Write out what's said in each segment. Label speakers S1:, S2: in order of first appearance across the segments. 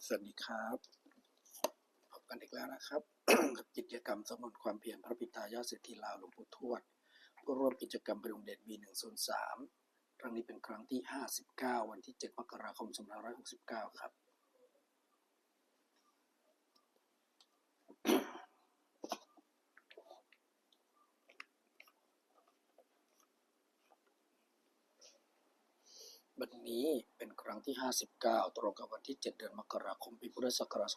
S1: สวัสดีครับพบกันอีกแล้วนะครับ กับกิจกรรมสวดมนต์ความเพียรพระบิดายอดเศรษฐีลาวหลวงปู่ทวดผู้ร่วมกิจกรรมประดงเดช B103 ครั้งนี้เป็นครั้งที่59วันที่7มกราคม2569ครับวันนี้เป็นครั้งที่59ตรงกับวันที่7เดือนมกราคมปีพุทธศักราช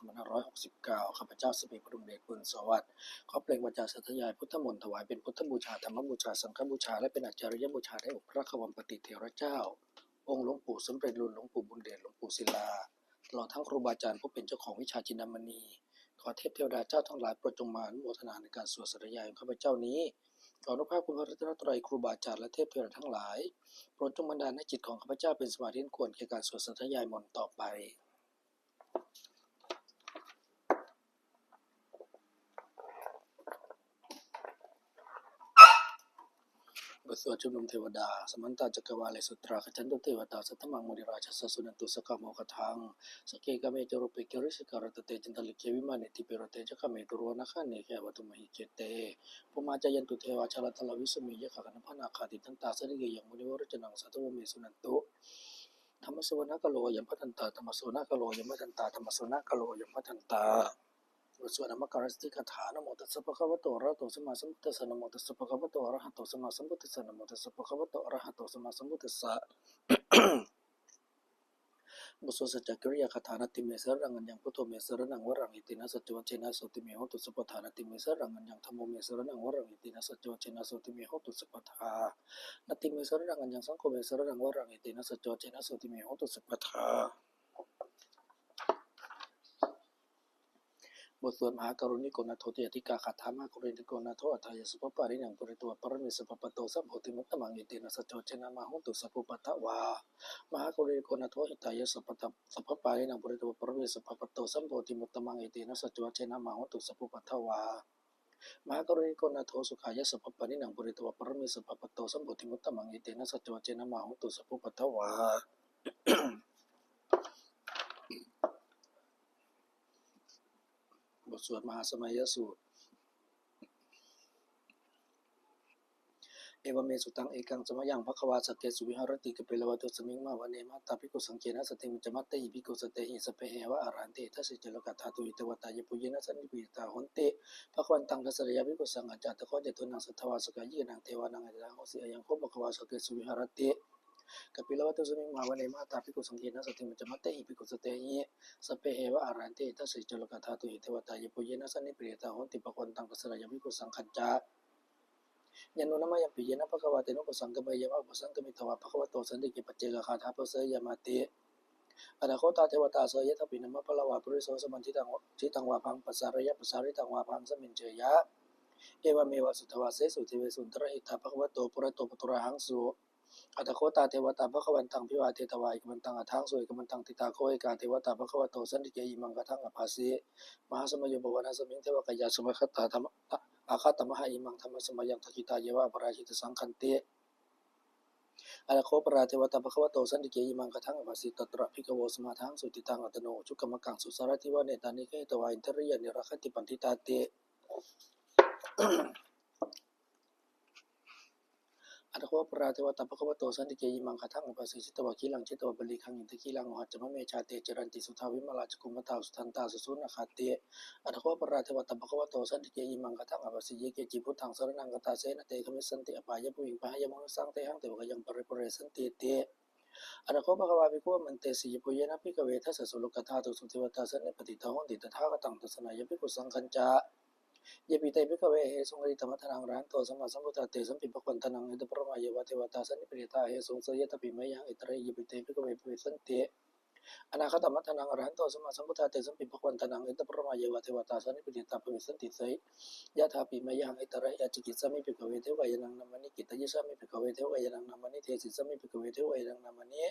S1: 2569ข้าพเจ้าสิริพดุงเดช บุญสวัสดิ์ขอเปล่งวาจาสาธยายพุทธมนต์ถวายเป็นพุทธบูชาธรรมบูชาสังฆบูชาและเป็นอาจาริยบูชาแด่องค์พระขวัมปฏิเถระเจ้าองค์หลวงปู่สมเด็จรุ่นหลวงปู่บุญเดชหลวงปู่ศิลาตลอดทั้งครูบาอาจารย์ผู้เป็นเจ้าของวิชาจินดามณีขอเทพเทวดาเจ้าทั้งหลายโปรดจงมาอนุโมทนาในการสวดสาธยายของข้าพเจ้านี้ขออนุภาพคุณพระรัตนตรัยครูบาอาจารย์และเทพเทวดาทั้งหลายโปรดจงบันดาลให้จิตของข้าพเจ้าเป็นสมาธิควรแก่การสวดสาธยายมนต์ต่อไปบทสวดชุมนุมเทวดาสมันตาจักรวาลสุตราขจันตุเทวตาสัตตมังมุนิราชสสุนันตุสกามโมคทังสเกกเมจโรเปเกริสการตเตจันทลิเกวิมานิติเปรเตจักเมตุโรนะขันเนแกวัตุมหิเกเตปุมาจยันตุเทวาชลตลวิสมิยะขกันพนาคาติตันตาสริเกยังมุนิวรจนังสัตวเมสุนันตุธรรมสวนกโลยัมพัทันตาธรรมสวนกโลยัมพัทันตาธรรมสวนกโลยัมพัทันตาบทสวดนามการสติคาถานโมตัสสะภะคะวะโตอะระหะโตสัมมาสัมพุทธัสสะนโมตัสสะภะคะวะโตอะระหะโตสัมมาสัมพุทธัสสะนโมตัสสะภะคะวะโตอะระหะโตสัมมาสัมพุทธัสสะบทสวดสัจจกิริยาคาถานติเมสรังอัญญังพุทโธเมสรนังวรังอิตินะสัจจวัชเชนะโสติเมโหตุสัพพทานติเมสรังอัญญังธัมโมเมสรนังวรังอิตินะสัจจวัชเชนะโสติเมโหตุสัพพทานติเมสรนังอัญญังสังโฆเมสรนังวรังอิตินะสัจจวัชเชนะโสติเมโหตุสัพพทาบทสวดมหากรุณิโกณโทติยติกาคาถามหากรุณิโกณโทอัฏฐายสุภปาริยังปุริตัวปรมิสัพพปโตสัพโพธิมุตตมังอิตินะสัจโจเจนะมหุตุสัพพุปัตตวามหากรุณิโกณโทหิตายสัพพตสัพพปาริยังปุริตัวปรมิสัพพปโตสัพโพธิมุตตมังอิตินะสัจโจเจนะมหุตุสัพพุปัตตวามหากรุณิโกณโทสุขายสัพพปาริยังปุริตัวปรมิสัพพปโตสัพโพธิมุตตมังอิตินะสัจโจเจนะมหุตุสัพพุปัตตวาบทสวดมหาสมัยสูตรเอวเมสุตังเอกังสมยังภควาสเตสุวิหารติกเปลวะตุสมิงมาวันเนมาตาภิกขุสังเกนะสติมิจมัตเตหิภิกขุสเตหิสเปเหวะอารันเตทัสสิจโลกัตถาตุอิตวตายปุเยนะสันนิปิตาหนเตภควันตังทัสรยาภิกขุสังกัจจตโคเจตุนังสัทธวาสกายินังเทวานังเอตังโหสิอยังโคภควาสเตสุวิหารติกปิลวัตุสมิงมาวันเนมาตาภิกขุสังเกนะสติมิจมัตเตหิภิกขุสเตหิสเปเหวะอารันเตทัสสิจโลกัตถาตุอิตวตายปุเยนะสันนิปิตาหนติภควันตังทัสรยาภิกขุสังกัจจยันโนนามยังปิเยนะภควาเตโนปสังกเมยะปสังกมิตวะภควโตสันติกิปัจเจกคาถาปเสยมาติอนาโคตาเทวตาเสยะทปินมะพลวาปุริโสสมันทิตังวาพังปัสสารยะปัสสาริตังวาพังสมินเจยะเอวเมวะสุทวาเสสุเทเวสุนทระหิตาภควโตปุระโตปตุระหังสุอัตโคตาเทวตาภควันตังพิวาเทตวาอิกมันตังอัทังสุอิกมันตังติตาโคเอกาเทวตาภควโตสันติเกยิมังกทังอภาสีมหาสมัยโบวนาสมิงเทวกายาสมัยคตาธรรมอาคาตมหาอิมังธรรมสมัยยังทกิตาเยวะปราชิตสังคันเตอนาโคปราเทวตาภควโตสันติเกยิมังกทังอภาสีตตระภิกขโวสมาทังสุติตังอัตโนจุกมกังสุสารทิวะเนตานิเกตวาอินทริยนิรักขติปันติตาเตอัตโคปราเทวตาภควโตสันติเกยิมังกทังอภาสีจิตวะคีลังจิตวะบลิขังอินทคีลังหัจจมะเมชาเตจรันติสุทาวิมลาจกุมตาสุทันตาสุสุนคาเตอัตโคปราเทวตาภควโตสันติเกยิมังกทังอภาสีเยเกจิพุทธังสรณังกตาเสนะเตขมิสันติอปายะปุหิงปะหายะมนุสังเตหังเตวะยังปริปเรสันติเตอนาโคภควาภิกขุมันเตสีปุเยนะภิกขเวทัสสะสุโลกธาตุสุเทวตาสันนิปติตาหนติตถาคตังตัสนายภิกขุสังคัญจาเยปิเตภิกขเวเหสุงริธรรมทนังรันโตสัมมาสัมพุทธะเตสัมปิภควันตนังเอตปรมาเยวะเทวตาสันนิปติตาเหสุงเสยตปิมยังอิตระเยปิเตภิกขเวปิสันติอนาคตมัทนังอรหันโตสัมมาสัมพุทธะเตสัมปิภควันตนังเอตปรมาเยวะเทวตาสันนิปติตาปิสันติเสยยะถาปิมยังอิตระยะจิกิจสมิภิกขเวเทวายนังนามานิกิตยิสมิภิกขเวเทวายนังนามานิเทสิสมิภิกขเวเทวายนังนามานิ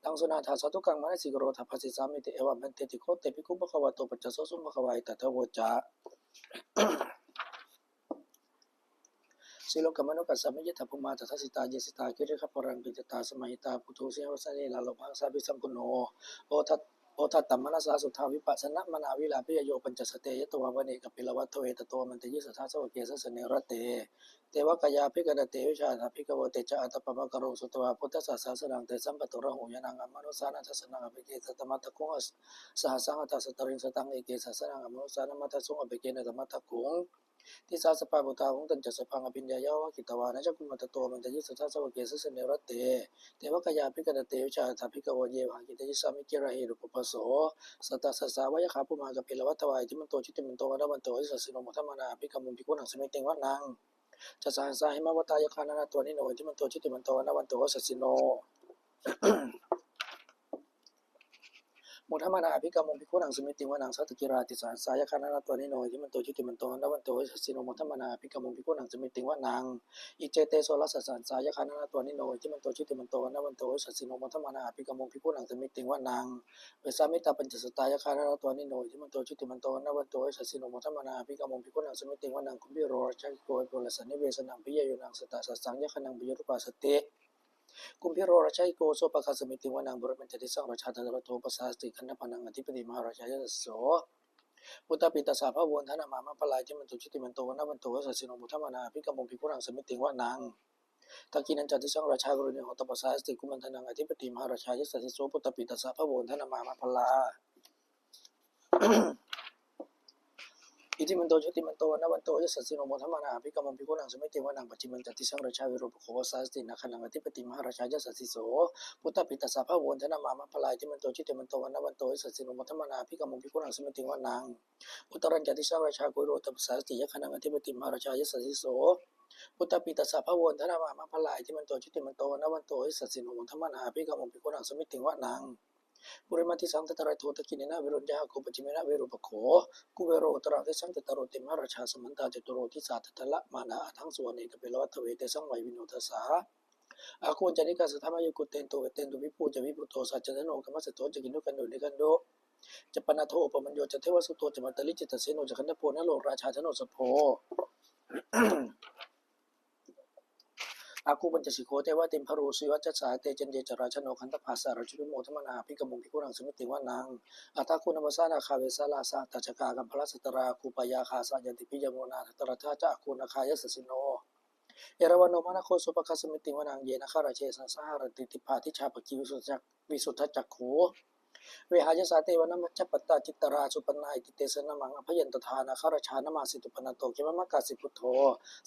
S1: ตังสุนาถาสตุกังมะสิกโรธาภสิสามิติเอวะมันเตติโคเตภิกขุภควโตปัจจโสสุภควายตถะโวจาสิโลกมนุกัสสมิยถาภุมาตถสิตาเยสิตากิริขปรังปิจตาสมัยตาพุทโธเสวสเนลาโลภังสาภิสัมปุโนโอทัต โอทัตตมมนัสสาสุทธาวิปัสสนะมนาวิลาภิยโยปัญจสเตยตวาวเนกปิลวัตเวตโตมันตยิสทธาสวเกสสเนรเตเทวกยาภิกณเตวิชาถาภิกโวเตจอัตตปมะกโรสุตวาพุทธศาสสนังเตสัมปตุระหูยนังอมนุสานัสสนังอภิเกสตมัตตคุงสหสังอัตสตริงสตังเอเกสสนังอมนุสานัมัตสุงอภิเกนตมัตตคุงที่สาสปาบุตาของตันจัสพังอภิญญายาวะกิตวานะจักขุมัตโตมันตยิสทธาสวเกสสเนรเตเทวกยาภิกณเตวิชาถาภิกโวเยวหากิตยิสามิกิระเหรุปปโส สัตตสสาวายขาภูมากับเพลวัตวายที่มันโตชิติมันโตวันวันโตอิสัสสิโนมุทัมมานาภิกขุมุภิกขุนังสมิติงวัดนางจะสาสาหิมาวตายคานานาตัวนิโนที่มันโตชิติมันโตวันวันโตอิสัสสิโน มุทัมมานาภิกขุมุภิกขุนังสมิติวานังสัตตกิราติสาสายคานานาตัวนิโนที่มันโตชิติมันโตวันวันโตอิสัสสิโนมุทัมมานาภิกขุมุภิกขุนังสมิติวานังอิเจเตโสรัสสานสายคานานาตัวนิโนที่มันโตชิติมันโตวันวันโตอิสัสสิโนมุทัมมานาภิกขุมุภิกขุนังสมิติวานังเวสามิตาปัญจสตายคานานาตัวนิโนที่มันโตชิติมันโตวันวันโตอิสัสสิโนมุทัมมานาภิกขุมุภิกขุนังสมิติวานังคุมพิโรชัยโกยโพลสันนิเวสนังปิยโยนังสตาสัสสังยคนังปิยรุปาสติกุมพิโรราชัยโกโสปะคาสมิติวานังบรมันจะได้สังราชาตระโทปสาสติขันธปนังอธิปติมหาราชายสโสพุทธปิตาสาภาวนธนามาปลายที่มันตุชิติมันโตวันวันโตสัสสิโนมุทัมมานาภิกขุมุภิกขุนังสมิติวานังตะกินันจัติสังราชากรุณีหตปสาสติกุมันธนังอธิปติมหาราชายสสิโสพุทธปิตาสาภาวนธนามาปลาอิติมันโตชุติมันโตวันวันโตยสัสสิโนโมทัมมานาภิกขุมุภิกขุนังสมิติวานังปัจจิมันจัติสังราชาวิโรปโขวสาสตินาคนังอธิปติมหาราชายสัสสิโสพุทธปิตาสาภาวนธนามาปลายที่มันโตชุติมันโตวันวันโตยสัสสิโนโมทัมมานาภิกขุมุภิกขุนังสมิติวานังอุตรัญจัติสังราชากุโรตปสาสติยคนังอธิปติมหาราชายสัสสิโสพุทธปิตาสาภาวนธนามาปลายที่มันโตชุติมันโตวันวันโตยสัสสิโนโมทัมมานาภิกขุมุภิกขุนังสมิติวานังปุริมาทิสังตตระโทตกินินาวิรุญญาโกปจิเมนะเวรุปโขกุเวโรตระเทสังตตโรติมหาราชาสมันตาจตุโรทิสาตตละมานาทั้งส่วนเอกเปลวัตเวเตสังไววิโนทสาอาคูจานิกาสธรรมายกุเตนโตเวเตนตุวิภูจะวิปุโตสัจจโนกัมมัสโตจะกินุกันโดนิกันโดจะปนาโทปมัญโยจะเทวสุโตจะมัตตลิจิตเสโนจะขันธโพนโลราชาชโนสโพอาคูปัญจสิโคเทวะติมพรูสิวัจสาเตจันเจจราชโนขันธภาสารจุโมธมนาภิกขุมุภิกขุนังสมิติวานังอัตถคุณวสานาคาเวสาลาสาตัจกากัมพลสตราคูปยาคาสายันติปิยโมนาตระทาจะอาคูนาคายสสิโนเอราวันโนมนาโคสุปคัสมิติวานังเยนะคาราเชสัสหารติติภาทิชาปกิวิสุทธจักโขเวหายสาเตวนามัจจปัตตาจิตตราสุปนาอิติเตสนามังอภยันตทานาคาราชานามาสิตุปนาโตเกมมะกาสิพุทโธ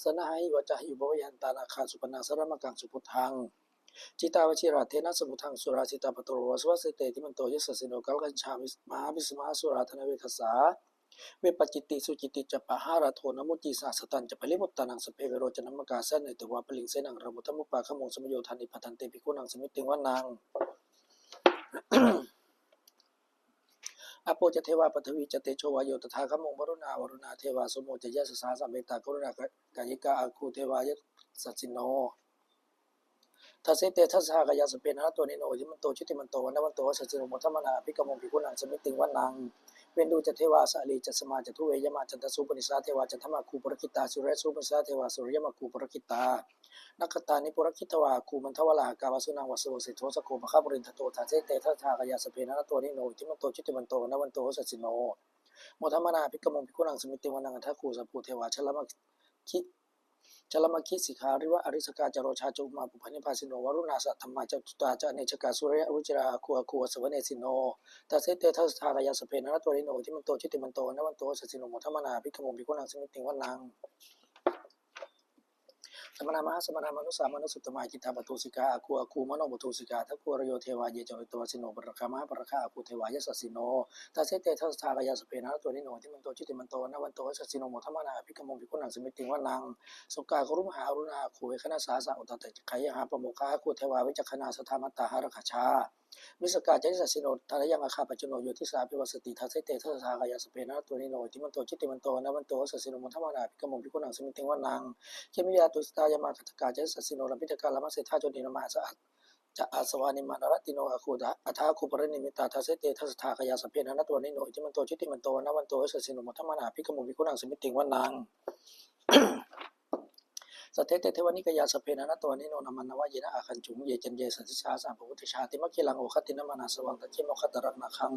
S1: สนาหิวจาหิบวยันตานาคาสุปนาสรมกังสุพุทธังจิตาวชิราเทนะสมุทังสุราสิตาปโตโรวสวัสเตติมันโตยสสิโนกัลกัญชามิมหาวิสมาสุราธนเวคสาเวปจิตติสุจิติจปะหาราโทนมุจิสาสตันจะปริมุตตานังสเปเวโรจนมกาเสนในตัวปลิงเสนังระมุตมุปปาขโมสมโยธานิพันเตภิกขุนังสมิติวานังอโปจเทวาปฐวีจเตโชวายโยตถาคมงวรุณาวรุณาเทวาสมุจยะสสาสัมเมตากรุณากายิกาอาคูเทวายสัสสิโนทัสเสเตทัสสะกายาสเปนะตัวนิโนที่มันโตชิติมันโตวันวันโตสัสสิโนมุทัมมานาภิกขุมุภิกขุนังสมิติวานังเวนดูจเทวาสาลีจสมาจทุเวยมาจันทสุปนิสาเทวาจันทมาคูปรคิตาสุเรสุปนิสาเทวาสุริยมาคูปรคิตานักตานิปุรคิตวาคูมันทวลากาวสุนังวสุสิโทสโกภคบรินทโตทัสเสเตทัสสะกายาสเปนะตัวนิโนที่มันโตชิติมันโตวันวันโตสัสสิโนมุทัมมานาภิกขุมุภิกขุนังสมิติวานังทัคคูสัพพุเทวาชลมคิสิขาริวะอริสกาจโรชาจุมาปุพนิพาสิโนวรุณาสัทธรรมาจตุตาจเนชกาสุริยรุจิราคูสวเนสิโนตัสเสเตทัสสะกายาสเปนะตัวนิโนที่มันโตชิติมันโตวันวันโตสัสสิโนมุทัมมานาภิกขุมุภิกขุนังสมิติวานังสมณามหาสมณามนุสามนุสุตตมายกิตาปตุสิกาอาคูมโนปตุสิกาทัคคูรโยเทวาเยจริตวสิโนปรคามหาปรคาอาคูเทวายสัสสิโนตัสเสเตทัสสะกายาสเปนะตัวนิโนที่มันโตชิติมันโตวันวันโตสัสสิโนมุทัมมานาภิกขุมุภิกขุนังสมิติวานังสุกากรุมหาอรุณาคูเวคณสาสะอุตตะไขยหาปโมคาคูเทวาวิจักขณาสธามัตตาหารคชามิสกาจริสัสสิโนทารยังอาคาปจโนโยทิสาภิวสติทัสเสเตทัสสะกายาสเปนะตัวนิโนที่มันโตชิติมันโตวันวันโตสัสสิโนมุทัมมานาภิกขุมุภิกขุนังสมิติวานังเขมิยาตุสตายมาคัตกาเจสัสสิโนลพิตกาลมัสเสธาจนินมาสะจะอาสวานิมานรติโนอาคูดาอัฐาคูปรินิมิตาทัสเสเตทัสถากายาสเปนะตัวนิโนที่มันโตชิติมันโตวันวันโตสัสสิโนมุทัมมานาภิกขุมุภิกขุนังสมิติวานัง สัทเทเทวนิกยาสเพนะนะตัวนิโนนามันนวายนะอาคันจุงเยจันเยสันติชาสามภวุติชาติมะกิลังโอคตินะมานาสวังตะคิโมคตรักนาคัง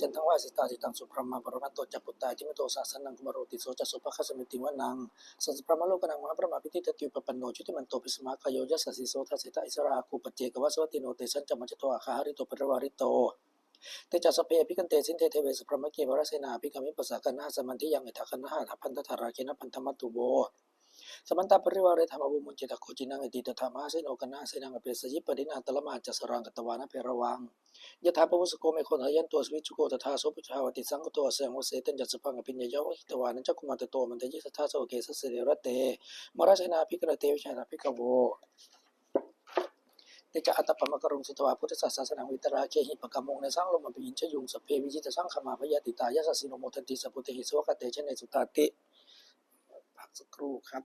S1: จันทังวาสิตาสิตังสุพรหมปรมัตโตจัปปุตตาทิมโตสาสนังกุมโรติโสจัสสุภคสมิติวนังสัสพรหมโลกนังมหาพระมาพิติตติอุปปันโนจุติมันโตปิสมากายโยยัสสิโสทัสสิตาอิสราคูปเจกวสวัติโนเตสันจมัจจโตอาคาหริโตปรวาริโตเตจัสเพพิกันเตสินเทเทเวสพรหมเกวรเสนาภิกขมิปัสสะกันนาสมันทิยังเอตคันนาทัพพันตถาราเคนะพันธมัตตุโบสมันตาปริวาเรธรรมบุมุจจิตโคจินังอติตถามาเสโนกันนาเสนังอเปสยิปดินาตละมาจัสรังกตวานะเพรวังยถาปวุสโกเมโคนายันตัวสวิจุโกตถาโสปุชาวติสังกตัวเสงวเสตันจัสพังอภิญญาหิตวานันจักกุมาตโตมันเตยิสัทธาโสเกสเสเดรเตมราเสนาภิกรเตวิชานาภิกขโวเตจะอัตตปมกรุงสุตวาพุทธศาสนาวิตราเคหิปกรรมงในสังลมปิยินชยุงสเพวิจิตสังขมาพยาติตายาสสิโนโมทันติสปุเตหิสวกเตชะเนสุตาติพักสักครู่ครับ